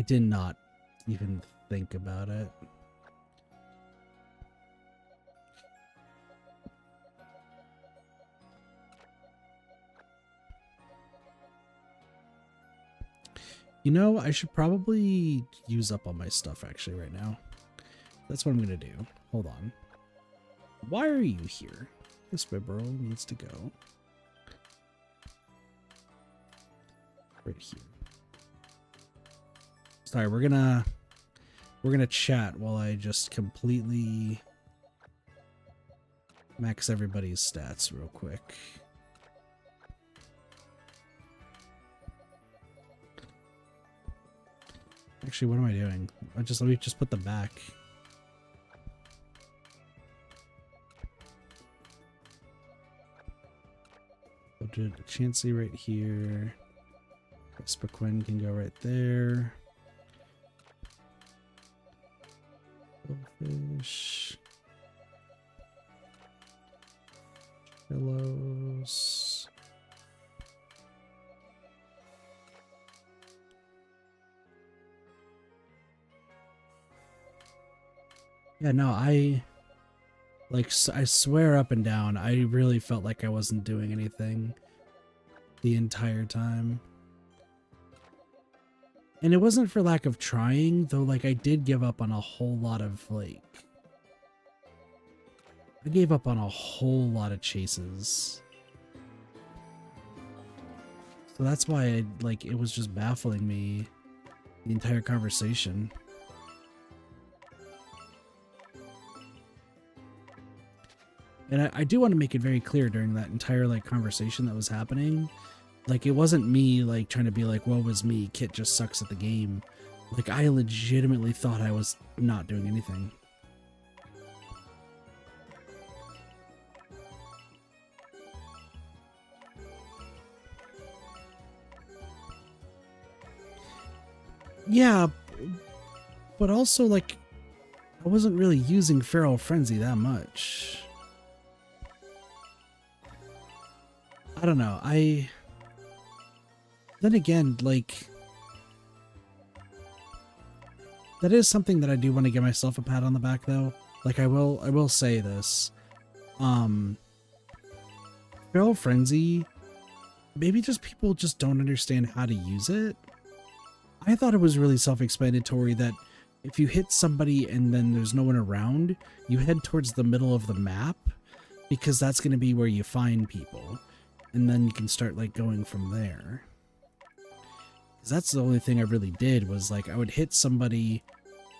did not even think about it. You know, I should probably use up all my stuff actually right now. That's what I'm gonna do. Hold on. Why are you here? This Wibberl needs to go. Right here. Sorry, we're gonna chat while I just completely max everybody's stats real quick. Actually, what am I doing? Let me just put them back. I'll do the Chansey right here. Espequin can go right there. Goldfish. Pillows. Yeah, no, I swear up and down, I really felt like I wasn't doing anything the entire time. And it wasn't for lack of trying, though, like, I did give up on a whole lot of, like... I gave up on a whole lot of chases. So that's why, it was just baffling me the entire conversation. And I do want to make it very clear during that entire, conversation that was happening. Like, it wasn't me, trying to be like, woe was me, Kit just sucks at the game. Like, I legitimately thought I was not doing anything. Yeah, but also, I wasn't really using Feral Frenzy that much. I don't know, then again, that is something that I do want to give myself a pat on the back, though. I will say this. Feral Frenzy, maybe just people just don't understand how to use it. I thought it was really self-explanatory that if you hit somebody and then there's no one around, you head towards the middle of the map, because that's going to be where you find people. And then you can start, going from there. Because that's the only thing I really did, was, I would hit somebody,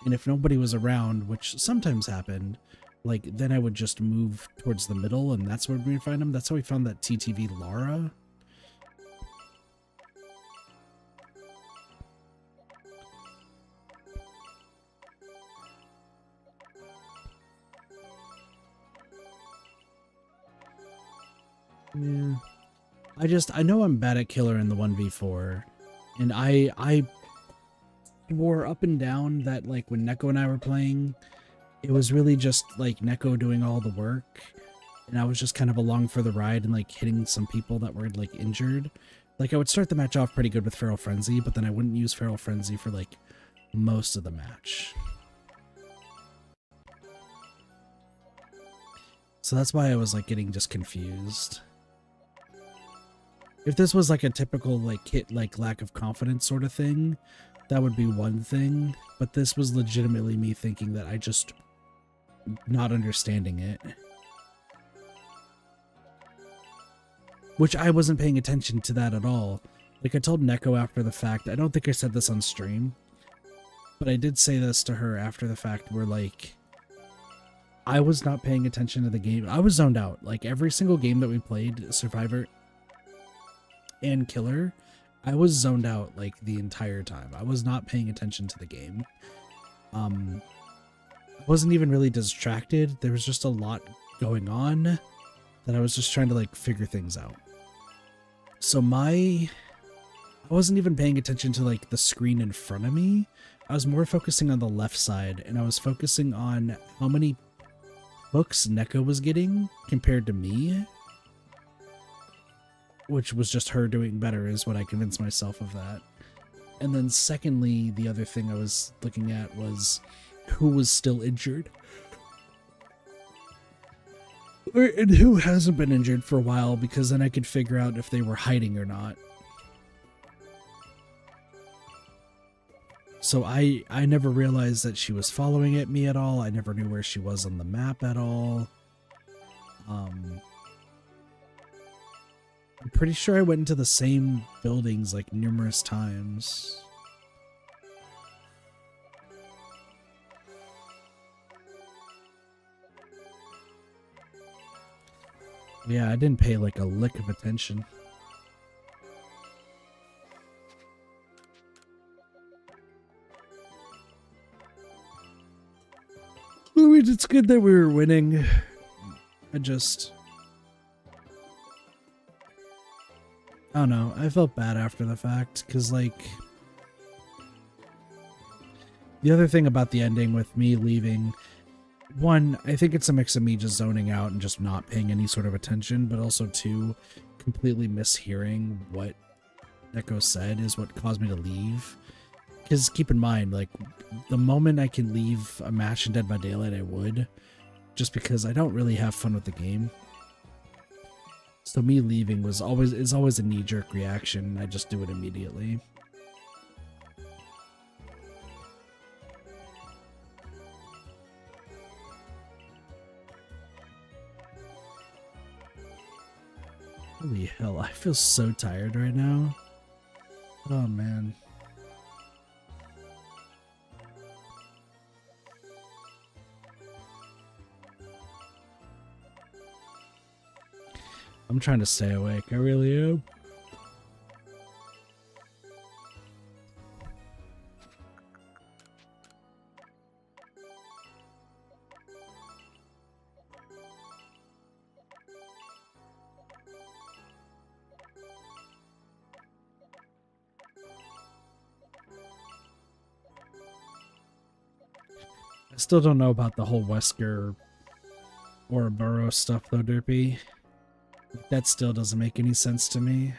and if nobody was around, which sometimes happened, then I would just move towards the middle, and that's where we find them. That's how we found that TTV Lara. Yeah. I know I'm bad at killer in the 1v4, and I swore up and down that, when Neko and I were playing, it was really just, Neko doing all the work, and I was just kind of along for the ride and, hitting some people that were, injured. I would start the match off pretty good with Feral Frenzy, but then I wouldn't use Feral Frenzy for, most of the match. So that's why I was, getting just confused. If this was a typical Kit lack of confidence sort of thing, that would be one thing, but this was legitimately me thinking that I just not understanding it. Which I wasn't paying attention to that at all. Like, I told Neko after the fact, I don't think I said this on stream, but I did say this to her after the fact, where, like, I was not paying attention to the game. I was zoned out. Like, every single game that we played, Survivor and Killer, I was zoned out, like, the entire time. I was not paying attention to the game. I wasn't even really distracted. There was just a lot going on that I was just trying to, like, figure things out. So I wasn't even paying attention to, like, the screen in front of me. I was more focusing on the left side, and I was focusing on how many hooks Neko was getting compared to me, which was just her doing better, is what I convinced myself of that. And then secondly, the other thing I was looking at was who was still injured. And who hasn't been injured for a while, because then I could figure out if they were hiding or not. So I never realized that she was following at me at all. I never knew where she was on the map at all. I'm pretty sure I went into the same buildings like numerous times. Yeah, I didn't pay like a lick of attention. I mean, it's good that we were winning. I don't know. I felt bad after the fact, because, like, the other thing about the ending with me leaving, one, I think it's a mix of me just zoning out and just not paying any sort of attention, but also two, completely mishearing what Neko said is what caused me to leave. Because keep in mind, like, the moment I can leave a match in Dead by Daylight, I would, just because I don't really have fun with the game. So me leaving is always a knee-jerk reaction. I just do it immediately. Holy hell, I feel so tired right now. Oh man. I'm trying to stay awake. I really am. I still don't know about the whole Wesker or Burrow stuff though, Derpy. That still doesn't make any sense to me.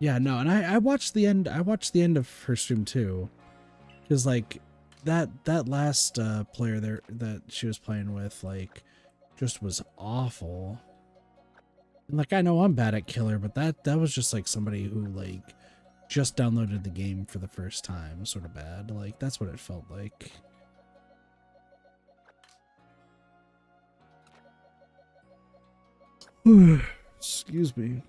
Yeah, no, and I watched the end. I watched the end of her stream too, because like that last player there that she was playing with, like, just was awful. And like, I know I'm bad at Killer, but that was just like somebody who like just downloaded the game for the first time, sort of bad. Like, that's what it felt like. Excuse me.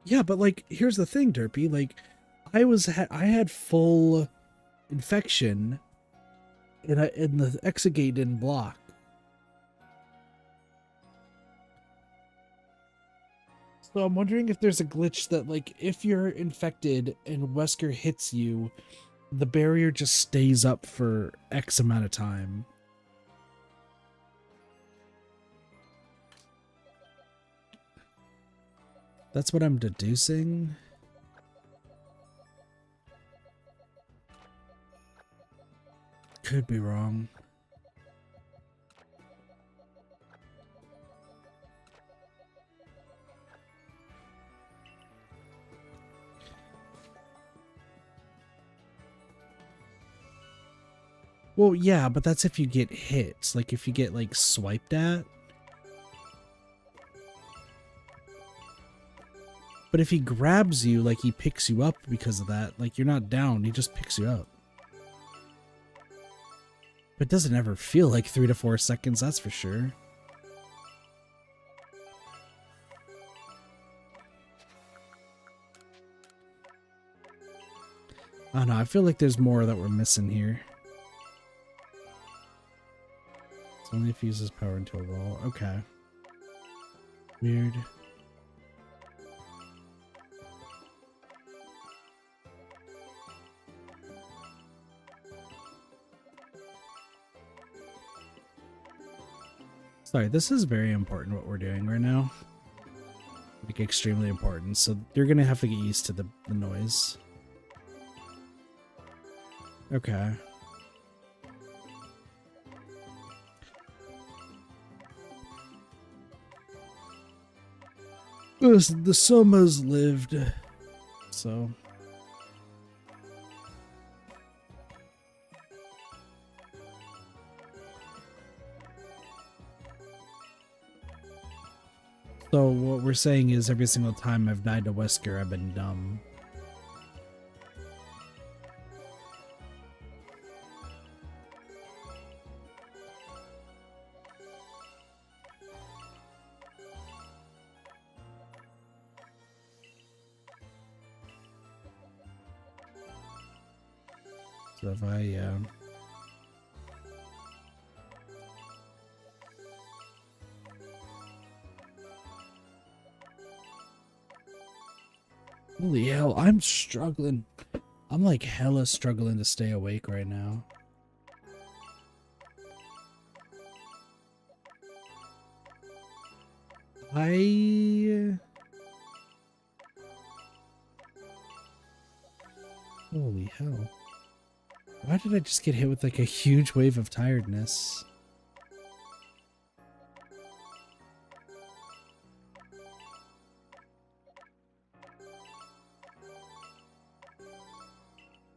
Yeah, but like, here's the thing, Derpy. Like, I had full infection, and the exegate didn't block. So I'm wondering if there's a glitch that, like, if you're infected and Wesker hits you, the barrier just stays up for X amount of time. That's what I'm deducing. could be wrong. Well, yeah, but that's if you get hit. Like, if you get, like, swiped at. But if he grabs you, like, he picks you up because of that. Like, you're not down, he just picks you up. But it doesn't ever feel like 3 to 4 seconds, that's for sure. I don't know, I feel like there's more that we're missing here. It's only if he uses power into a wall. Okay. Weird. Sorry, this is very important what we're doing right now. Like, extremely important. So you're gonna have to get used to the noise. Okay. Listen, the Somas lived, so... So what we're saying is every single time I've died to Wesker, I've been dumb. So if I, Holy hell, I'm struggling. I'm like hella struggling to stay awake right now. Holy hell. Why did I just get hit with like a huge wave of tiredness?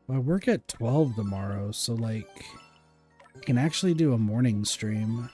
Well, I work at 12 tomorrow, so like I can actually do a morning stream.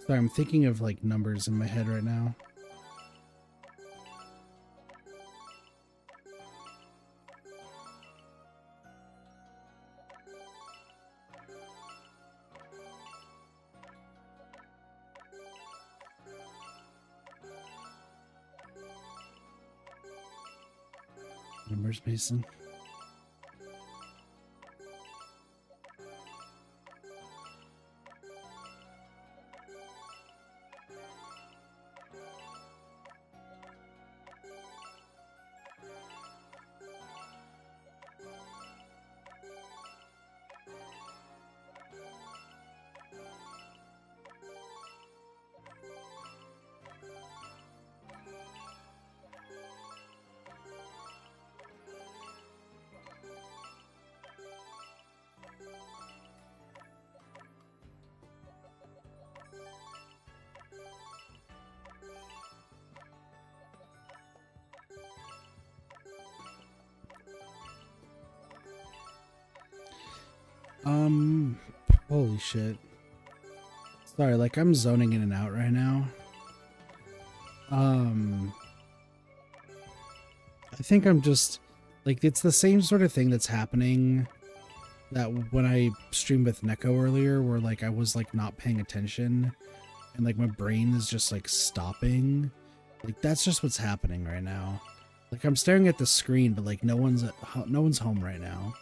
Sorry, I'm thinking of like numbers in my head right now. Numbers, Mason. Holy shit. Sorry, like I'm zoning in and out right now. I think I'm just like, it's the same sort of thing that's happening that when I streamed with Neko earlier, where like I was like not paying attention and like my brain is just like stopping. Like that's just what's happening right now. Like I'm staring at the screen, but like no one's home right now.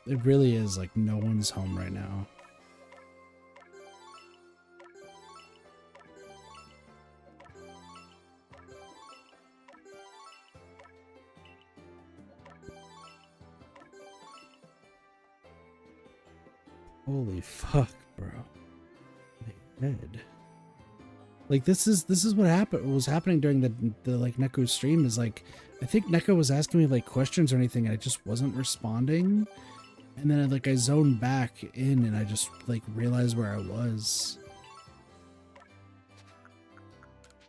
It really is like no one's home right now. Holy fuck, bro. My head. Like this is what happened. What was happening during the like Neko stream is like, I think Neko was asking me like questions or anything, and I just wasn't responding. And then I zoned back in, and I just like realized where I was.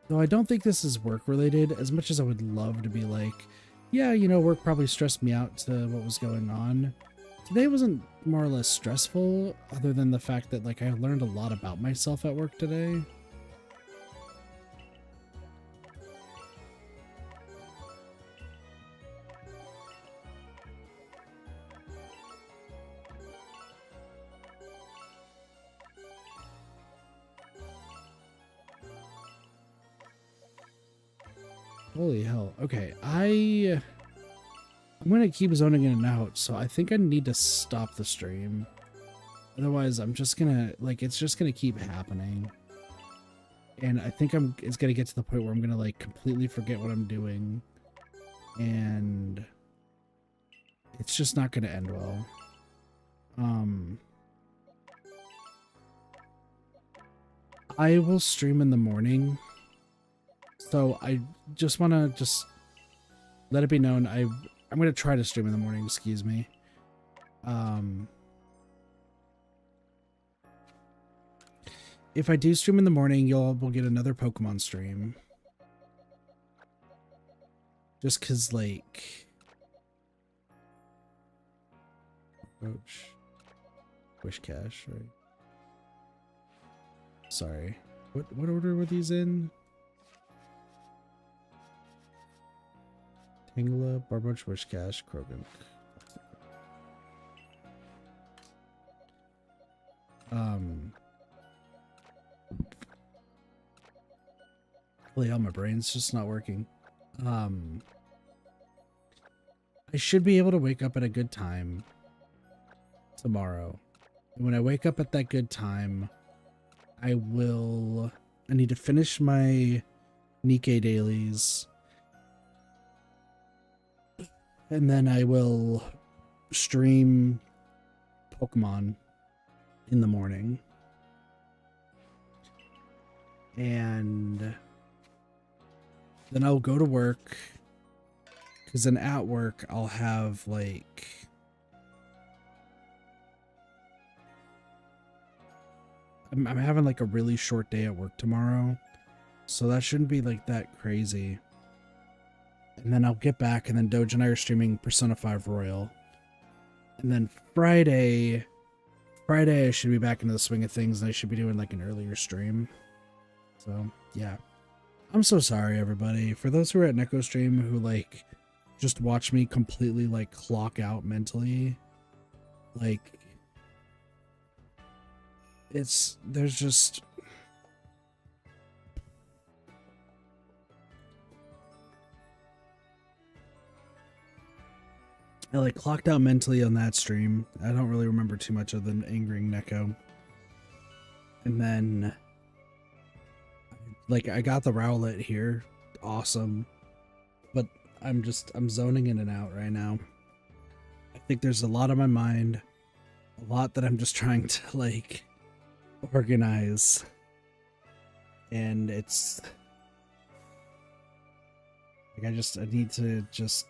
Though I don't think this is work related, as much as I would love to be like, yeah, you know, work probably stressed me out to what was going on. Today wasn't more or less stressful, other than the fact that like I learned a lot about myself at work today. Holy hell. Okay, I'm gonna keep zoning in and out, so I think I need to stop the stream. Otherwise, I'm just gonna, like, it's just gonna keep happening. And I think it's gonna get to the point where I'm gonna, like, completely forget what I'm doing. And it's just not gonna end well. I will stream in the morning. So I just want to let it be known I'm going to try to stream in the morning, excuse me. If I do stream in the morning, will get another Pokemon stream. Just cuz like approach wish cash, right? Sorry. What order were these in? Tangela, Barboach, Wishcash, Krogan. Holy hell, my brain's just not working. I should be able to wake up at a good time tomorrow. And when I wake up at that good time, I need to finish my Nikkei dailies. And then I will stream Pokemon in the morning. And then I'll go to work. Because then at work, I'll have like... I'm having like a really short day at work tomorrow. So that shouldn't be like that crazy. And then I'll get back, and then Doge and I are streaming Persona 5 Royal. And then Friday I should be back into the swing of things, and I should be doing like an earlier stream. So, yeah. I'm so sorry, everybody. For those who are at Neko stream who like just watch me completely like clock out mentally, like there's just... I like clocked out mentally on that stream. I don't really remember too much other than angering Neko. And then like I got the Rowlet here. Awesome. But I'm zoning in and out right now. I think there's a lot on my mind. A lot that I'm just trying to like organize. And it's like I need to just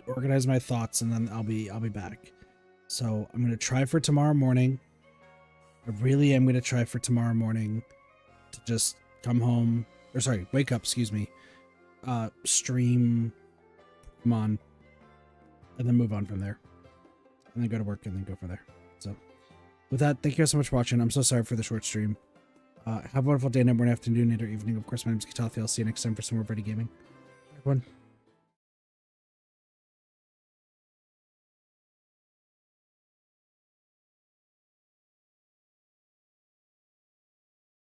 organize my thoughts, and then I'll be back. So I'm gonna try for tomorrow morning. I really am gonna try for tomorrow morning to just come home, or sorry, wake up, excuse me, stream Pokemon, and then move on from there, and then go to work, and then go from there. So with that, thank you guys so much for watching. I'm so sorry for the short stream. Have a wonderful day, night, morning, afternoon, night, or evening. Of course, my name is Katathi. I'll see you next time for some more Ready Gaming. Everyone.